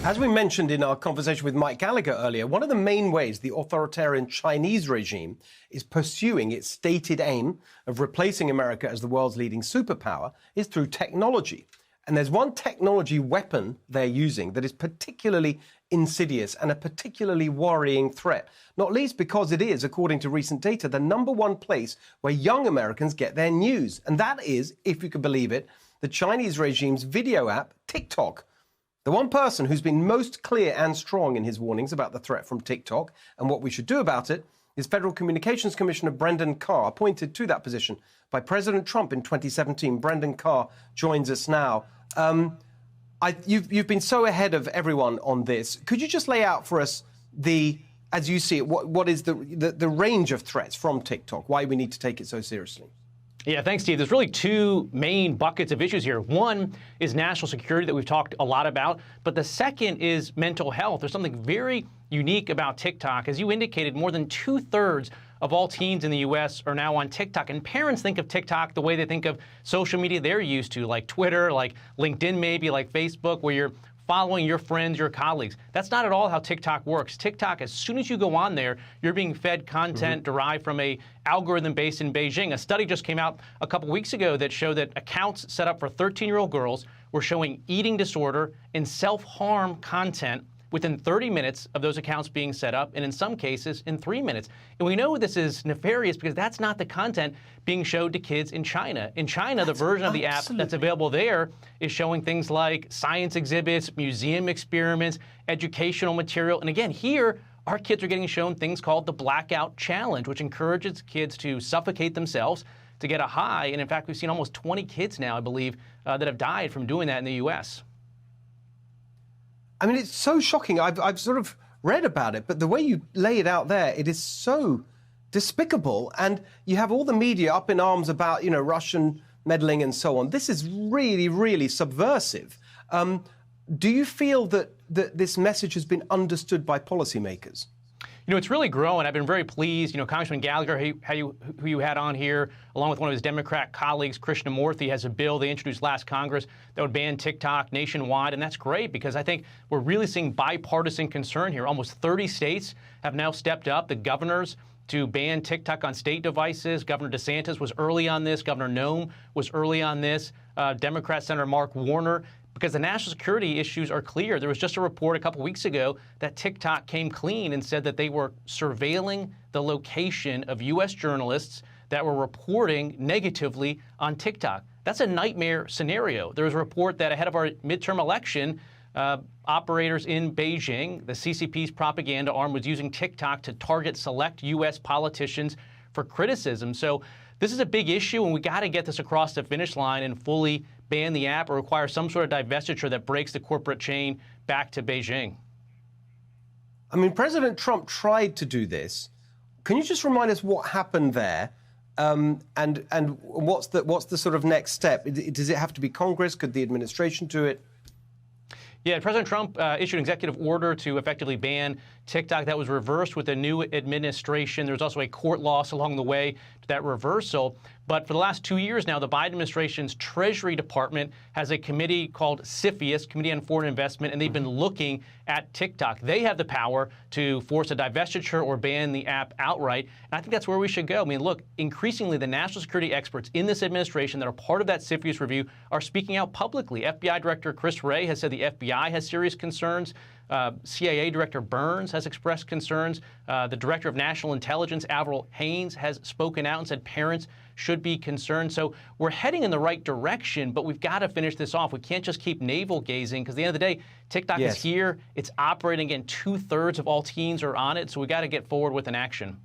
As we mentioned in our conversation with Mike Gallagher earlier, one of the main ways the authoritarian Chinese regime is pursuing its stated aim of replacing America as the world's leading superpower is through technology. And there's one technology weapon they're using that is particularly insidious and a particularly worrying threat, not least because it is, according to recent data, the number one place where young Americans get their news. And that is, if you can believe it, the Chinese regime's video app, TikTok. The one person who's been most clear and strong in his warnings about the threat from TikTok and what we should do about it is Federal Communications Commissioner Brendan Carr, appointed to that position by President Trump in 2017. Brendan Carr joins us now. You've been so ahead of everyone on this. Could you just lay out for us as you see it, what is the range of threats from TikTok, why we need to take it so seriously? Yeah, thanks, Steve. There's really two main buckets of issues here. One is national security that we've talked a lot about, but the second is mental health. There's something very unique about TikTok. As you indicated, more than 2/3 of all teens in the U.S. are now on TikTok, and parents think of TikTok the way they think of social media they're used to, like Twitter, like LinkedIn maybe, like Facebook, where you're following your friends, your colleagues. That's not at all how TikTok works. TikTok, as soon as you go on there, you're being fed content derived from a algorithm based in Beijing. A study just came out a couple weeks ago that showed that accounts set up for 13-year-old girls were showing eating disorder and self-harm content within 30 minutes of those accounts being set up, and in some cases, in 3 minutes. And we know this is nefarious because that's not the content being showed to kids in China. In China, the version of the app that's available there is showing things like science exhibits, museum experiments, educational material. And again, here, our kids are getting shown things called the Blackout Challenge, which encourages kids to suffocate themselves to get a high. And in fact, we've seen almost 20 kids now, I believe, that have died from doing that in the U.S. I mean, it's so shocking. I've sort of read about it, but the way you lay it out there, it is so despicable. And you have all the media up in arms about, Russian meddling and so on. This is really, really subversive. Do you feel that this message has been understood by policymakers? It's really growing. I've been very pleased. Congressman Gallagher, who you had on here, along with one of his Democrat colleagues, Krishnamurthy, has a bill they introduced last Congress that would ban TikTok nationwide. And that's great because I think we're really seeing bipartisan concern here. Almost 30 states have now stepped up, the governors, to ban TikTok on state devices. Governor DeSantis was early on this. Governor Noem was early on this. Democrat Senator Mark Warner. Because the national security issues are clear. There was just a report a couple weeks ago that TikTok came clean and said that they were surveilling the location of U.S. journalists that were reporting negatively on TikTok. That's a nightmare scenario. There was a report that ahead of our midterm election, operators in Beijing, the CCP's propaganda arm, was using TikTok to target select U.S. politicians for criticism. So this is a big issue, and we got to get this across the finish line and fully ban the app or require some sort of divestiture that breaks the corporate chain back to Beijing. I mean, President Trump tried to do this. Can you just remind us what happened there, and what's the sort of next step? Does it have to be Congress? Could the administration do it? Yeah, President Trump issued an executive order to effectively ban TikTok. That was reversed with the new administration. There was also a court loss along the way to that reversal. But for the last 2 years now, the Biden administration's Treasury Department has a committee called CFIUS, Committee on Foreign Investment, and they've been looking at TikTok. They have the power to force a divestiture or ban the app outright. And I think that's where we should go. I mean, look, increasingly, the national security experts in this administration that are part of that CFIUS review are speaking out publicly. FBI Director Chris Wray has said the FBI has serious concerns. CIA Director Burns has expressed concerns. The Director of National Intelligence, Avril Haines, has spoken out and said parents should be concerned. So we're heading in the right direction, but we've got to finish this off. We can't just keep navel-gazing because at the end of the day, TikTok is here. It's operating again. 2/3 of all teens are on it, so we've got to get forward with an action.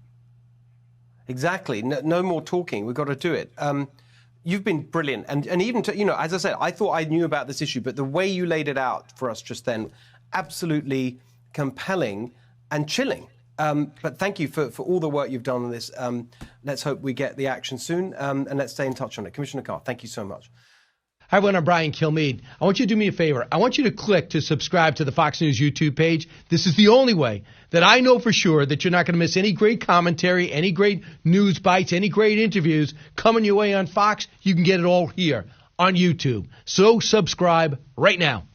Exactly. No more talking. We've got to do it. You've been brilliant. And even to, as I said, I thought I knew about this issue, but the way you laid it out for us just then, absolutely compelling and chilling. But thank you for all the work you've done on this. Let's hope we get the action soon, and let's stay in touch on it. Commissioner Carr, thank you so much. Hi, everyone. I'm Brian Kilmeade. I want you to do me a favor. I want you to click to subscribe to the Fox News YouTube page. This is the only way that I know for sure that you're not going to miss any great commentary, any great news bites, any great interviews coming your way on Fox. You can get it all here on YouTube. So subscribe right now.